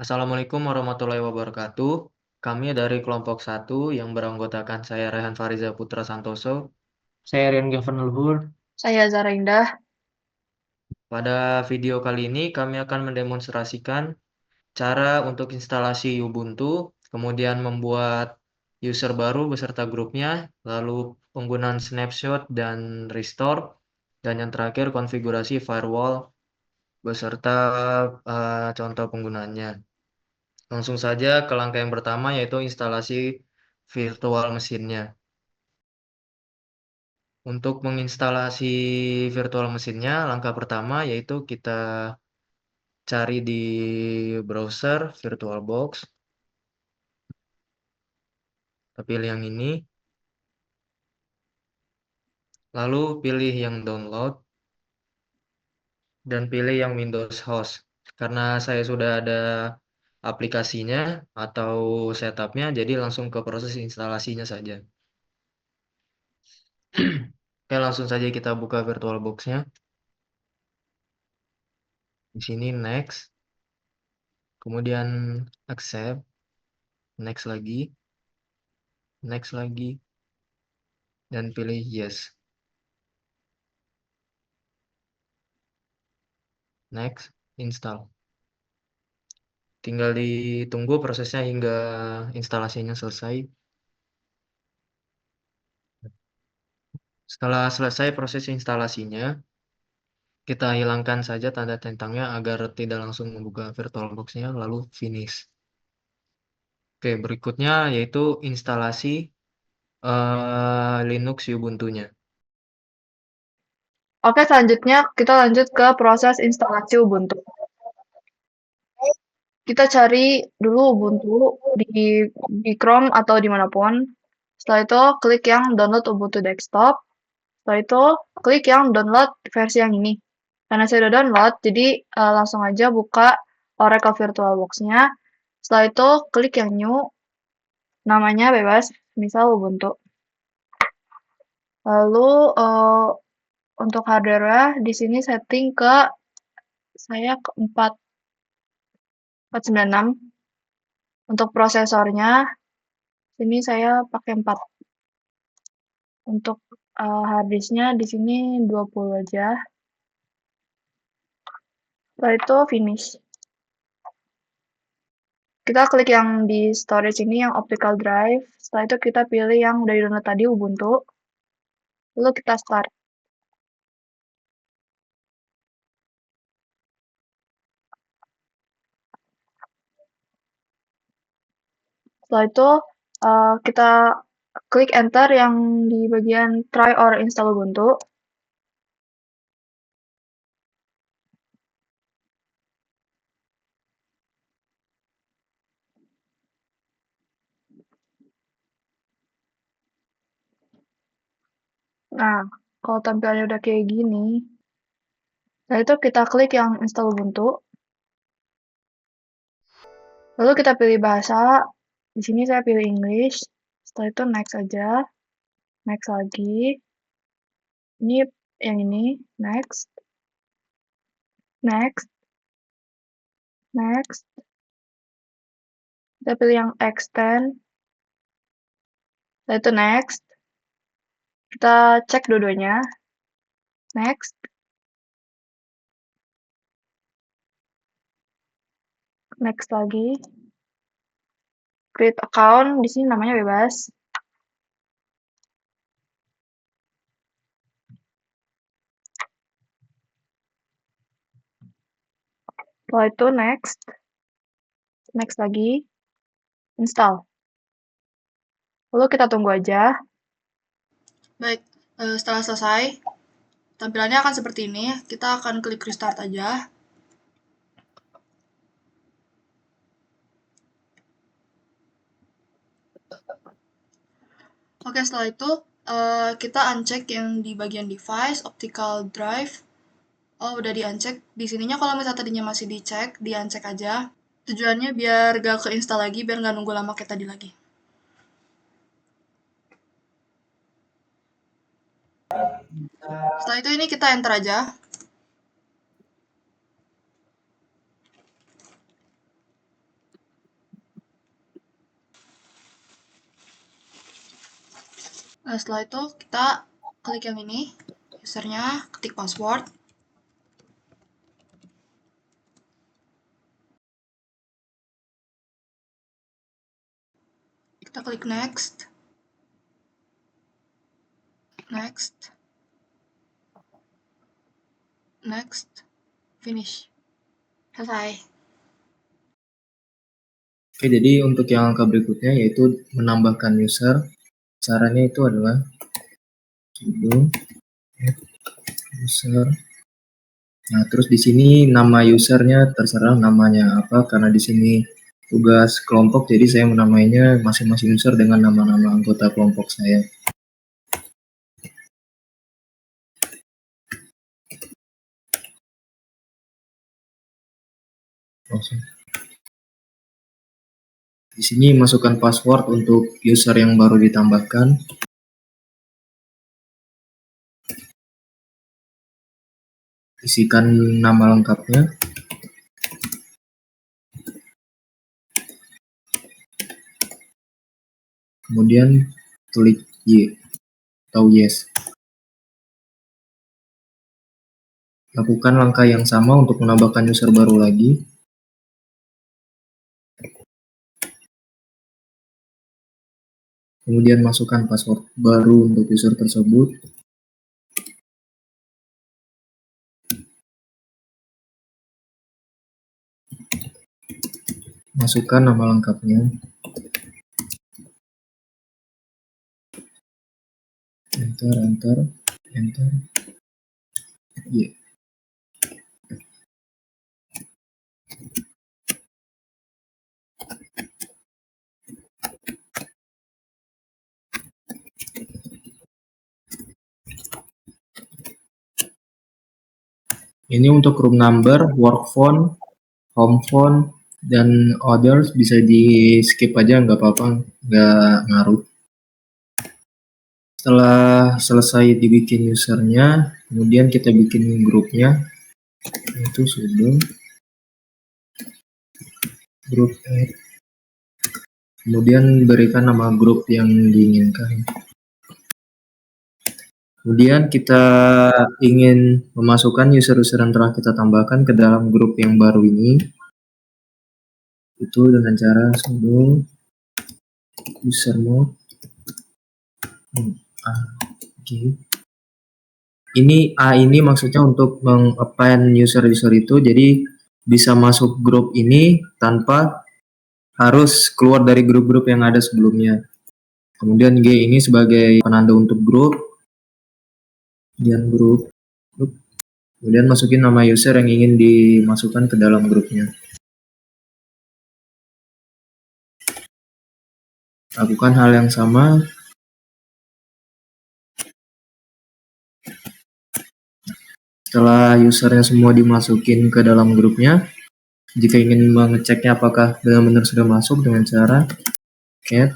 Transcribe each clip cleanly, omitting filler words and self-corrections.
Assalamualaikum warahmatullahi wabarakatuh. Kami dari kelompok 1 yang beranggotakan saya Rehan Fariza Putra Santoso. Saya Rian Gavin Luhur. Saya Zara Indah. Pada video kali ini kami akan mendemonstrasikan cara untuk instalasi Ubuntu, kemudian membuat user baru beserta grupnya, lalu penggunaan snapshot dan restore, dan yang terakhir konfigurasi firewall beserta contoh penggunaannya. Langsung saja ke langkah yang pertama yaitu instalasi virtual mesinnya. Untuk menginstalasi virtual mesinnya, langkah pertama yaitu kita cari di browser VirtualBox. Kita pilih yang ini, lalu pilih yang download, dan pilih yang Windows Host. Karena saya sudah ada aplikasinya atau setupnya, jadi langsung ke proses instalasinya saja. Oke, langsung saja kita buka VirtualBox-nya. Di sini next, kemudian accept, next lagi, dan pilih yes. Next, install. Tinggal ditunggu prosesnya hingga instalasinya selesai. Setelah selesai proses instalasinya, kita hilangkan saja tanda centangnya agar tidak langsung membuka VirtualBox-nya, lalu finish. Oke, berikutnya yaitu instalasi Linux Ubuntu-nya. Oke, selanjutnya kita lanjut ke proses instalasi Ubuntu. Kita cari dulu Ubuntu di Chrome atau dimanapun. Setelah itu, klik yang download Ubuntu Desktop. Setelah itu, klik yang download versi yang ini. Karena saya udah download, jadi langsung aja buka Oracle VirtualBox-nya. Setelah itu, klik yang new, namanya bebas, misal Ubuntu. Lalu, untuk hardware di sini setting ke saya ke 496. Untuk prosesornya, sini saya pakai 4. Untuk harddisknya di sini 20 aja. Setelah itu finish. Kita klik yang di storage ini, yang optical drive. Setelah itu kita pilih yang udah di-download tadi, Ubuntu. Lalu kita start. Setelah itu kita klik enter yang di bagian try or install Ubuntu. Nah, kalau tampilannya udah kayak gini, setelah itu kita klik yang install Ubuntu. Lalu kita pilih bahasa. Di sini saya pilih English. Setelah itu next aja. Next lagi. Ini yang ini. Next. Next. Next. Kita pilih yang extend. Setelah itu next. Kita cek dua-duanya. Next. Next lagi. Create account. Di sini namanya bebas. Setelah itu next. Next lagi. Install. Lalu kita tunggu aja. Baik, setelah selesai, tampilannya akan seperti ini. Kita akan klik restart aja. Oke, setelah itu kita uncheck yang di bagian device, optical drive. Oh, udah di-uncheck. Di sininya kalau misalnya tadinya masih dicek, di-uncheck aja. Tujuannya biar gak keinstall lagi, biar gak nunggu lama kayak tadi lagi. Setelah itu ini kita enter aja. Nah, setelah itu kita klik yang ini, usernya, ketik password. Kita klik next, next, next, finish. Selesai. Oke, jadi untuk yang langkah berikutnya yaitu menambahkan user. Caranya itu adalah sudo user. Nah, terus di sini nama usernya terserah namanya apa, karena di sini tugas kelompok, jadi saya menamainya masing-masing user dengan nama-nama anggota kelompok saya. Di sini masukkan password untuk user yang baru ditambahkan. Isikan nama lengkapnya. Kemudian klik Y atau yes. Lakukan langkah yang sama untuk menambahkan user baru lagi. Kemudian masukkan password baru untuk user tersebut. Masukkan nama lengkapnya. Enter, enter, enter. Y. Ini untuk room number, work phone, home phone, dan others bisa di skip aja, nggak apa-apa, nggak ngaruh. Setelah selesai dibikin usernya, kemudian kita bikin grupnya, yaitu sudo group add. Kemudian berikan nama grup yang diinginkan. Kemudian kita ingin memasukkan user-user yang telah kita tambahkan ke dalam grup yang baru ini. Itu dengan cara sudo usermod. Ini A ini maksudnya untuk meng-append user-user itu, jadi bisa masuk grup ini tanpa harus keluar dari grup-grup yang ada sebelumnya. Kemudian G ini sebagai penanda untuk grup. Kemudian grup. Kemudian masukin nama user yang ingin dimasukkan ke dalam grupnya. Lakukan hal yang sama. Setelah usernya semua dimasukin ke dalam grupnya, jika ingin mengeceknya apakah benar-benar sudah masuk, dengan cara cat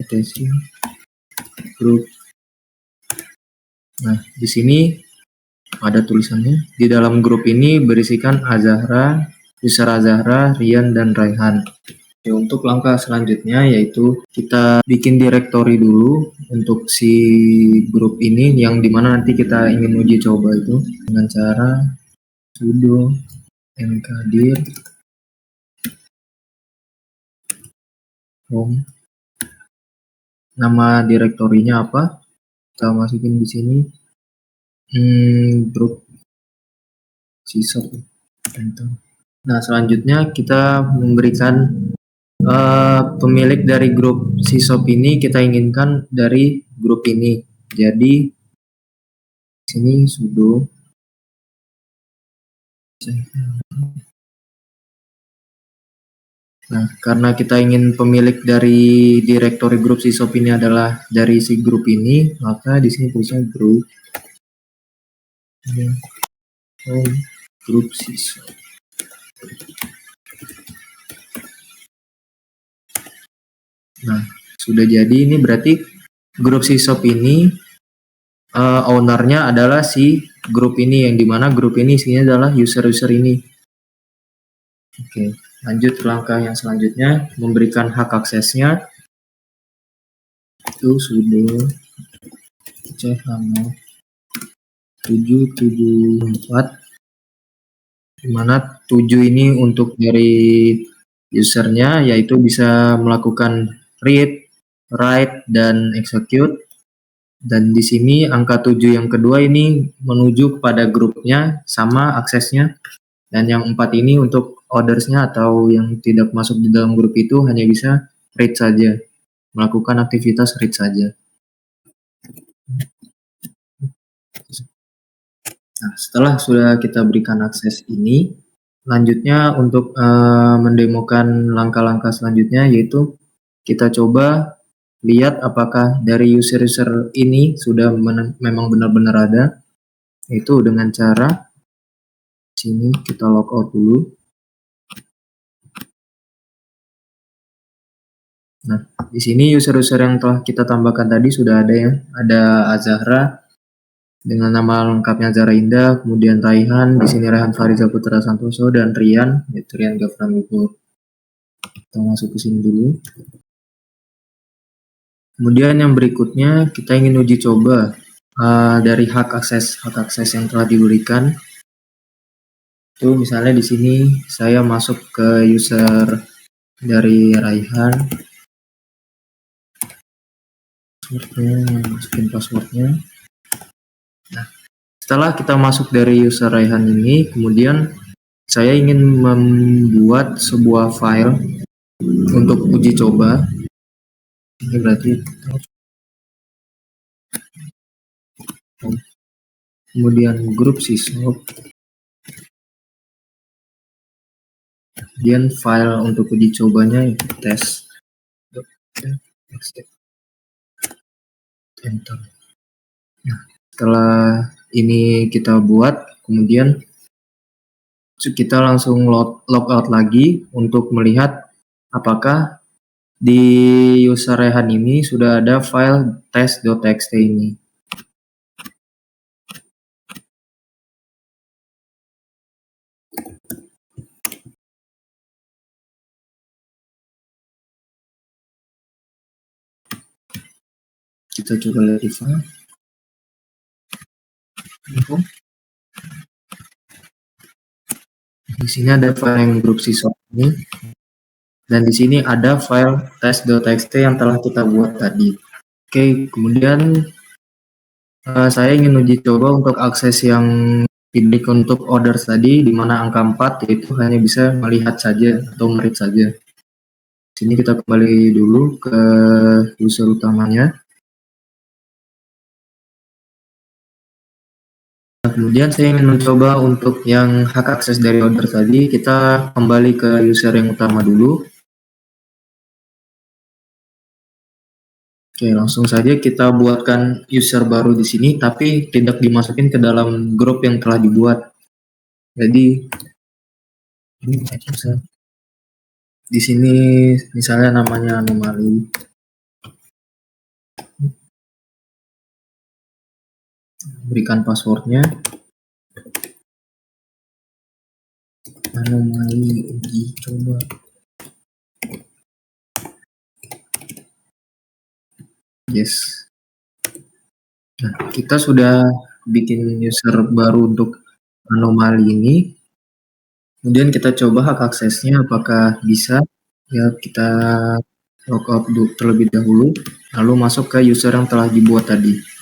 attention group. Nah, di sini ada tulisannya. Di dalam grup ini berisikan Azahra, user Azahra, Rian, dan Raihan. Ya, untuk langkah selanjutnya yaitu kita bikin directory dulu untuk si grup ini, yang dimana nanti kita ingin uji coba itu dengan cara sudo mkdir home. Nama direktorinya apa? Kita masukin di sini. Grup sisop. Nah, selanjutnya kita memberikan pemilik dari grup sisop ini kita inginkan dari grup ini. Jadi sini sudo. Nah, karena kita ingin pemilik dari direktori grup sisop ini adalah dari si grup ini, maka di sini tulisannya grup grup sisop. Nah, sudah jadi. Ini berarti grup sisop ini ownernya adalah si grup ini, yang dimana grup ini isinya adalah user-user ini. Oke, lanjut ke langkah yang selanjutnya, memberikan hak aksesnya. itu sudah chmod 774, dimana 7 ini untuk dari usernya, yaitu bisa melakukan read, write, dan execute. Dan di sini angka 7 yang kedua ini menuju kepada grupnya sama aksesnya. Dan yang 4 ini untuk ordersnya atau yang tidak masuk di dalam grup itu hanya bisa read saja, melakukan aktivitas read saja. Nah, setelah sudah kita berikan akses ini, lanjutnya untuk mendemokan langkah-langkah selanjutnya, yaitu kita coba lihat apakah dari user-user ini sudah memang benar-benar ada, yaitu dengan cara sini kita logout dulu. Nah, di sini user-user yang telah kita tambahkan tadi sudah ada ya, ada Azahra dengan nama lengkapnya Zahra Indah, kemudian Raihan, di sini Raihan Fariza Putra Santoso, dan Rian, yaitu Rian Gafran Luhur. Kita masuk ke sini dulu. Kemudian yang berikutnya kita ingin uji coba dari hak akses yang telah diberikan. Itu misalnya di sini saya masuk ke user dari Raihan, masukin passwordnya. Nah, setelah kita masuk dari user Raihan ini, kemudian saya ingin membuat sebuah file untuk uji coba. Ini berarti kemudian grup sysop, kemudian file untuk uji cobanya itu tes. Enter. Nah, setelah ini kita buat, kemudian kita langsung logout lagi untuk melihat apakah di user Rehan ini sudah ada file test.txt ini. Kita coba lihat di file. Di sini ada file yang grup sysop ini, dan di sini ada file test.txt yang telah kita buat tadi. Oke, kemudian saya ingin uji coba untuk akses yang pilih untuk orders tadi, di mana angka 4 yaitu hanya bisa melihat saja atau meread saja. Sini kita kembali dulu ke user utamanya. Nah, kemudian saya ingin mencoba untuk yang hak akses dari order tadi, kita kembali ke user yang utama dulu. Oke, langsung saja kita buatkan user baru di sini, tapi tidak dimasukin ke dalam grup yang telah dibuat. Jadi di sini misalnya namanya anomali. Berikan passwordnya. Anomali uji coba. Yes. Nah, kita sudah bikin user baru untuk anomali ini. Kemudian kita coba hak aksesnya apakah bisa. Ya, kita logout terlebih dahulu, lalu masuk ke user yang telah dibuat tadi.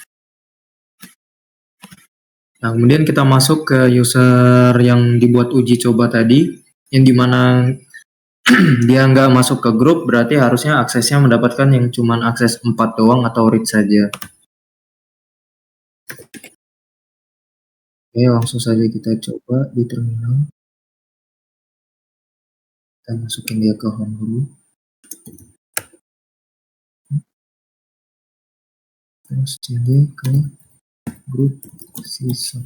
Nah, kemudian kita masuk ke user yang dibuat uji coba tadi, yang dimana dia nggak masuk ke grup, berarti harusnya aksesnya mendapatkan yang cuman akses 4 doang atau read saja. Oke, langsung saja kita coba di terminal. Kita masukin dia ke home dulu. Terus cd ke grup sysop.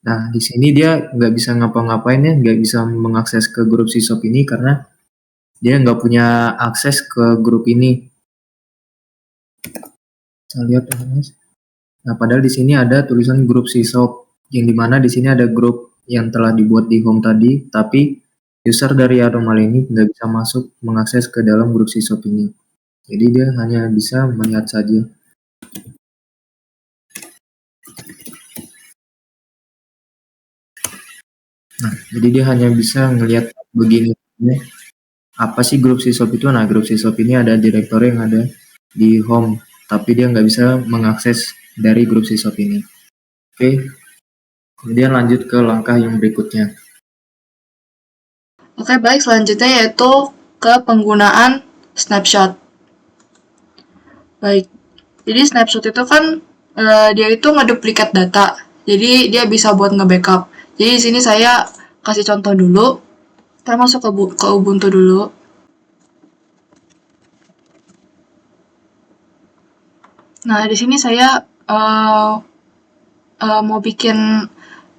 Nah, di sini dia nggak bisa ngapa-ngapain ya, nggak bisa mengakses ke grup sysop ini karena dia nggak punya akses ke grup ini. Kita lihat ya, guys. Nah, padahal di sini ada tulisan grup sysop, yang dimana di sini ada grup yang telah dibuat di home tadi, tapi user dari anomali ini nggak bisa masuk mengakses ke dalam grup sysop ini. Jadi dia hanya bisa melihat saja. Nah, jadi dia hanya bisa ngelihat begini. Apa sih grup Sysop itu? Nah, grup Sysop ini ada direktori yang ada di home, tapi dia nggak bisa mengakses dari grup Sysop ini. Oke, kemudian lanjut ke langkah yang berikutnya. Oke, baik. Selanjutnya yaitu ke penggunaan snapshot. Baik. Jadi snapshot itu kan dia itu ngeduplikat data. Jadi dia bisa buat nge-backup. Jadi di sini saya kasih contoh dulu. Kita masuk ke Ubuntu dulu. Nah, di sini saya mau bikin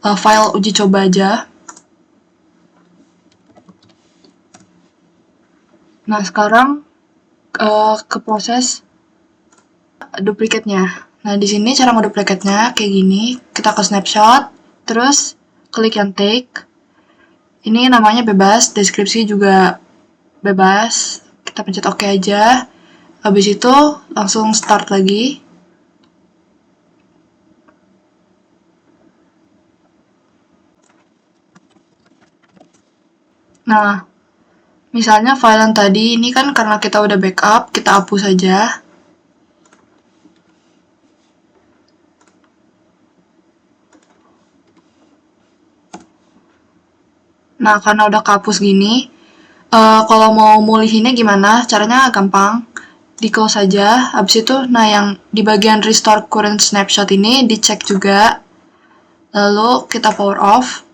file uji coba aja. Nah, sekarang ke proses duplikatnya. Nah, di sini cara ngeduplikatnya kayak gini. Kita ke snapshot, terus klik yang take. Ini namanya bebas, deskripsi juga bebas. Kita pencet OK aja. Habis itu langsung start lagi. Nah, misalnya file yang tadi ini kan karena kita udah backup, kita hapus aja. Nah, karena udah kehapus gini, kalau mau mulihinnya gimana? Caranya gampang. Di close saja. Habis itu, nah yang di bagian restore current snapshot ini dicek juga. Lalu kita power off.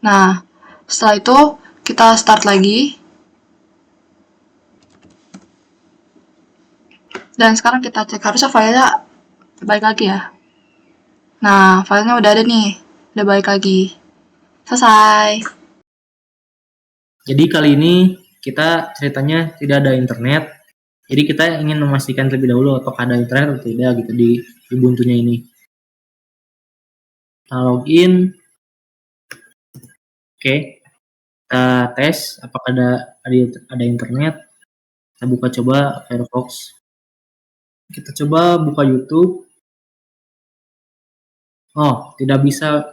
Nah, setelah itu kita start lagi. Dan sekarang kita cek harusnya filenya baik lagi ya. Nah, filenya udah ada nih. Udah baik lagi. Selesai. Jadi kali ini kita ceritanya tidak ada internet. Jadi kita ingin memastikan terlebih dahulu apakah ada internet atau tidak gitu di Ubuntu-nya ini. Kita login. Oke. Kita tes apakah ada internet. Kita buka coba Firefox. Kita coba buka YouTube. Oh, tidak bisa.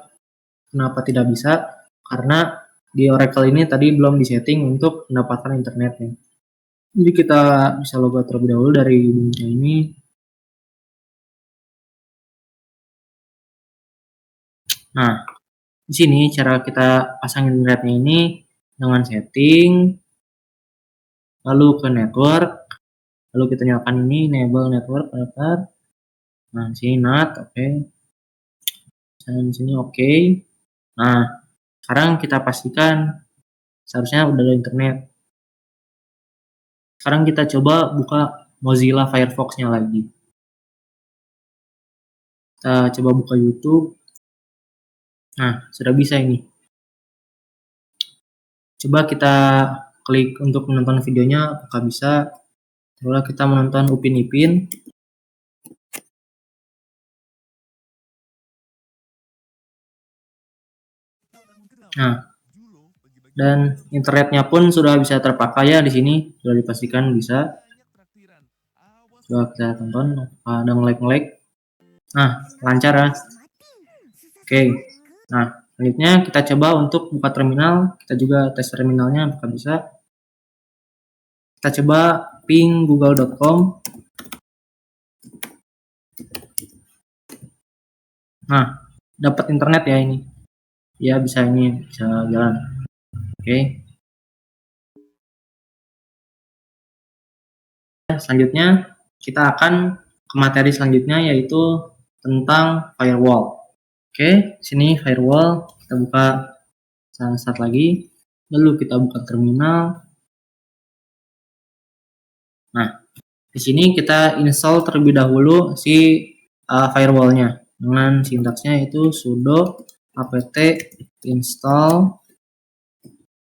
Kenapa tidak bisa? Karena di Oracle ini tadi belum disetting untuk mendapatkan internetnya. Jadi kita bisa logout terlebih dahulu dari Ubuntu ini. Nah, di sini cara kita pasang internetnya ini dengan setting, lalu ke network, lalu kita nyalakan ini enable network adapter. Nah, di sini NAT, oke. Dan di sini oke. Nah, sekarang kita pastikan seharusnya udah ada internet. Sekarang kita coba buka Mozilla Firefox-nya lagi. Kita coba buka YouTube. Nah, sudah bisa ini. Coba kita klik untuk menonton videonya, apakah bisa. Coba kita menonton Upin Ipin. Nah, dan internetnya pun sudah bisa terpakai ya di sini, sudah dipastikan bisa. Coba kita tonton, ada nge-lag. Nah, lancar ya. Oke. Nah, selanjutnya kita coba untuk buka terminal, kita juga tes terminalnya apakah bisa. Kita coba ping google.com. Nah, dapat internet ya ini. Ya bisa ini, bisa jalan. Oke. Selanjutnya kita akan ke materi selanjutnya yaitu tentang firewall. Oke, sini firewall kita buka start lagi, lalu kita buka terminal. Nah, di sini kita install terlebih dahulu si firewallnya dengan sintaksnya itu sudo apt install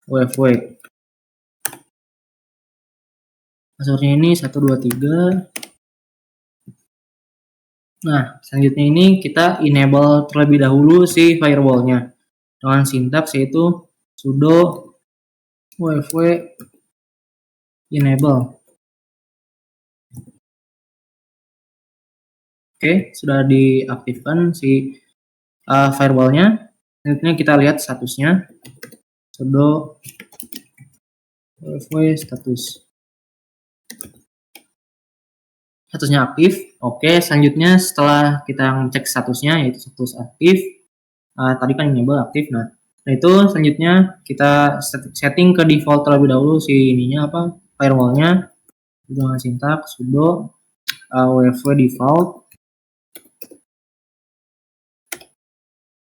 wfw. Passwordnya ini 123. Nah, selanjutnya ini kita enable terlebih dahulu si firewallnya dengan sintaks yaitu sudo wfw enable. Oke, sudah diaktifkan si firewallnya. Selanjutnya kita lihat statusnya. Sudo UEFI status. Statusnya aktif. Oke, selanjutnya setelah kita ngecek statusnya, yaitu status aktif, tadi kan enable aktif. Nah itu selanjutnya kita setting ke default terlebih dahulu si ininya firewallnya dengan sintaks sudo UEFI default.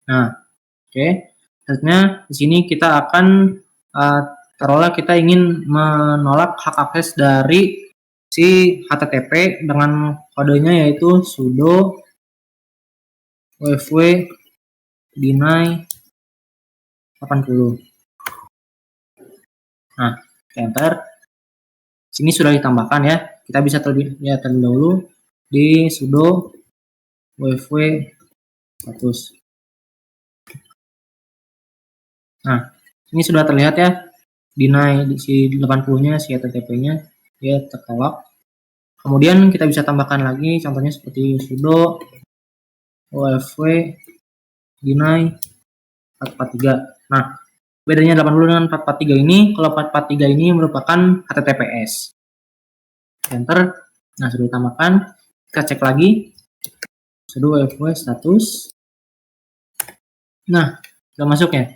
Nah, oke. Selanjutnya di sini kita akan taruhlah kita ingin menolak hak akses dari si HTTP dengan kodenya yaitu sudo UEFI deny 80. Nah, enter. Sini sudah ditambahkan ya. Kita bisa terlebih dahulu di sudo UEFI status. Nah, ini sudah terlihat ya. Deny si 80-nya si HTTP-nya dia tertolak. Kemudian kita bisa tambahkan lagi contohnya seperti sudo UEFI deny 443. Nah, bedanya 80 dengan 443 ini, kalau 443 ini merupakan HTTPS. Enter. Nah, sudah ditambahkan. Kita cek lagi. Sudo UEFI status. Nah, sudah masuk ya.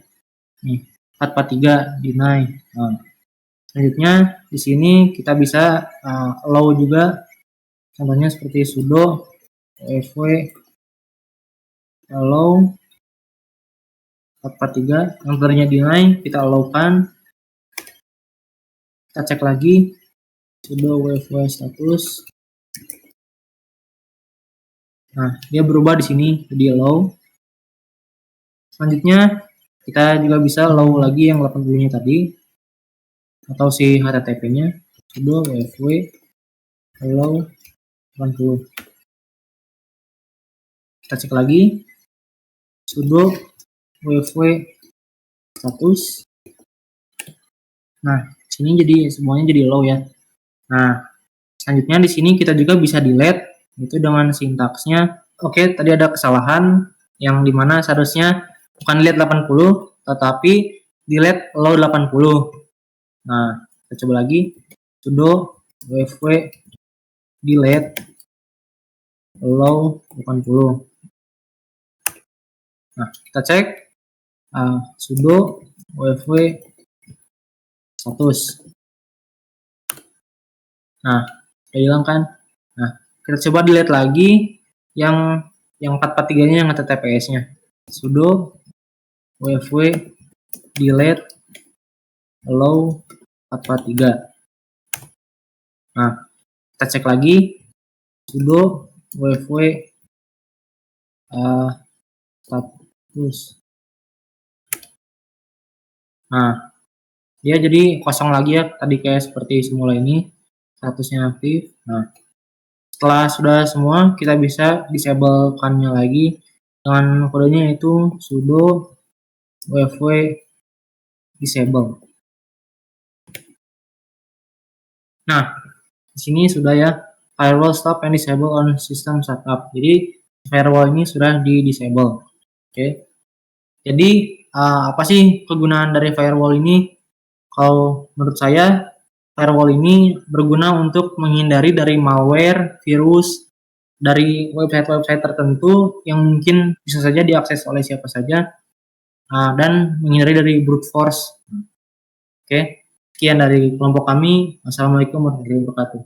Nih, 443 deny. Nah, selanjutnya di sini kita bisa allow juga. Contohnya seperti sudo UEFI allow 443 yang tadinya deny kita allow-kan. Kita cek lagi sudo UEFI status. Nah, dia berubah di sini jadi allow. Selanjutnya kita juga bisa allow lagi yang 80-nya tadi atau si HTTP-nya sudo UEFI allow 80. Kita cek lagi sudo UEFI status. Nah, sini jadi semuanya jadi allow ya. Nah, selanjutnya di sini kita juga bisa delete itu dengan sintaksnya. Oke, tadi ada kesalahan yang dimana seharusnya bukan delete 80 tetapi delete allow 80. Nah, kita coba lagi sudo UEFI delete allow 80. Nah, kita cek sudo UEFI status. Nah, udah hilang kan? Nah, kita coba delete lagi yang 443-nya yang HTTPS-nya. Sudo UEFI delete allow 443. Nah, kita cek lagi sudo UEFI status. Nah, dia jadi kosong lagi ya, tadi kayak seperti semula ini. Statusnya aktif. Nah, setelah sudah semua kita bisa disablekannya lagi dengan kodenya yaitu sudo UEFI disable. Nah, di sini sudah ya firewall stop and disable on system setup. Jadi firewall ini sudah di disable. Oke. Jadi apa sih kegunaan dari firewall ini? Kalau menurut saya firewall ini berguna untuk menghindari dari malware, virus, dari website-website tertentu yang mungkin bisa saja diakses oleh siapa saja, dan menghindari dari brute force. Oke, sekian dari kelompok kami. Wassalamualaikum warahmatullahi wabarakatuh.